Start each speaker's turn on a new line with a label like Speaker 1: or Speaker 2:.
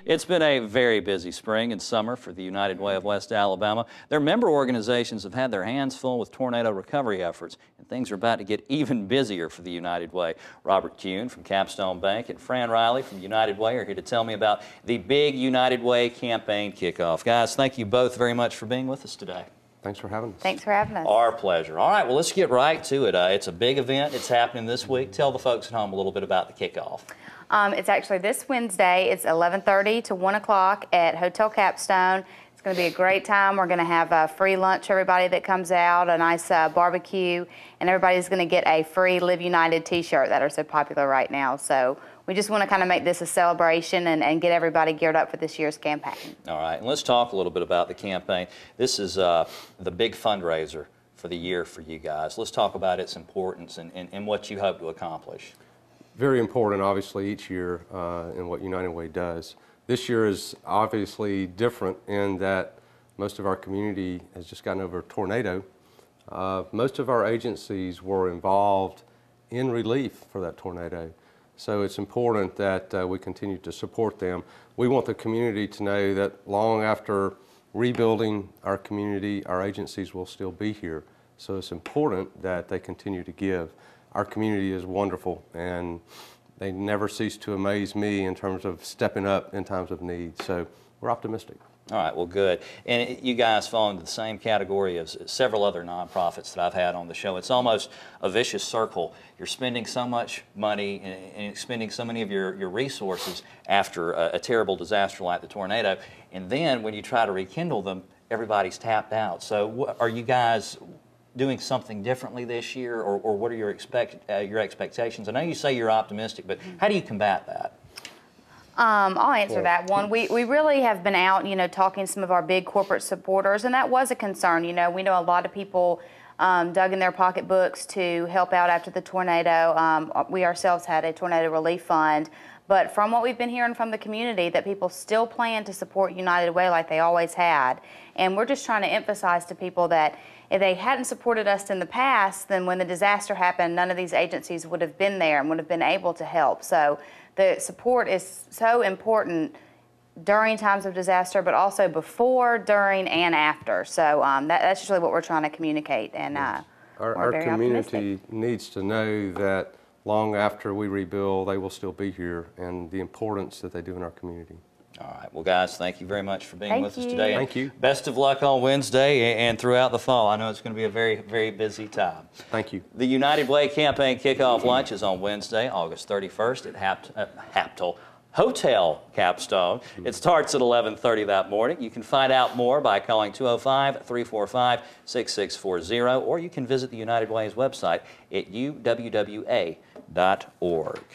Speaker 1: It's been a very busy spring and summer for the United Way of West Alabama. Their member organizations have had their hands full with tornado recovery efforts, and things are about to get even busier for the United Way. Robert Kuhn from Capstone Bank and Fran Riley from United Way are here to tell me about the big United Way campaign kickoff. Guys, thank you both very much for being with us today.
Speaker 2: Thanks for having us.
Speaker 3: Thanks for having us.
Speaker 1: Our pleasure. All right, well, let's get right to it. It's a big event. It's happening this week. Tell the folks at home a little bit about the kickoff.
Speaker 3: It's actually this Wednesday. It's 11:30 to 1 o'clock at Hotel Capstone. It's going to be a great time. We're going to have a free lunch for everybody that comes out, a nice barbecue, and everybody's going to get a free Live United t-shirt that are so popular right now. So we just want to kind of make this a celebration and get everybody geared up for this year's campaign.
Speaker 1: All right, and let's talk a little bit about the campaign. This is the big fundraiser for the year for you guys. Let's talk about its importance and what you hope to accomplish.
Speaker 2: Very important, obviously, each year in what United Way does. This year is obviously different in that most of our community has just gotten over a tornado. Most of our agencies were involved in relief for that tornado. So it's important that we continue to support them. We want the community to know that long after rebuilding our community, our agencies will still be here. So it's important that they continue to give. Our community is wonderful, and they never cease to amaze me in terms of stepping up in times of need. So we're optimistic.
Speaker 1: All right, well, good. And you guys fall into the same category as several other nonprofits that I've had on the show. It's almost a vicious circle. You're spending so much money and spending so many of your resources after a terrible disaster like the tornado, and then when you try to rekindle them, everybody's tapped out. So are you guys doing something differently this year, or what are your expectations? I know you say you're optimistic, but how do you combat that?
Speaker 3: I'll answer that one. We really have been out, talking to some of our big corporate supporters, and that was a concern. We know a lot of people dug in their pocketbooks to help out after the tornado. We ourselves had a tornado relief fund, but from what we've been hearing from the community, that people still plan to support United Way like they always had. And we're just trying to emphasize to people that if they hadn't supported us in the past, then when the disaster happened, none of these agencies would have been there and would have been able to help. So the support is so important during times of disaster, but also before, during, and after. So that's usually what we're trying to communicate. And
Speaker 2: our community needs to know that long after we rebuild, they will still be here, and the importance that they do in our community.
Speaker 1: All right. Well, guys, thank you very much for being with us today.
Speaker 2: Thank you.
Speaker 1: Best of luck on Wednesday and throughout the fall. I know it's going to be a very, very busy time.
Speaker 2: Thank you.
Speaker 1: The United Way campaign kickoff lunch is on Wednesday, August 31st at Hotel Capstone. It starts at 11:30 that morning. You can find out more by calling 205-345-6640, or you can visit the United Way's website at uwwa.org.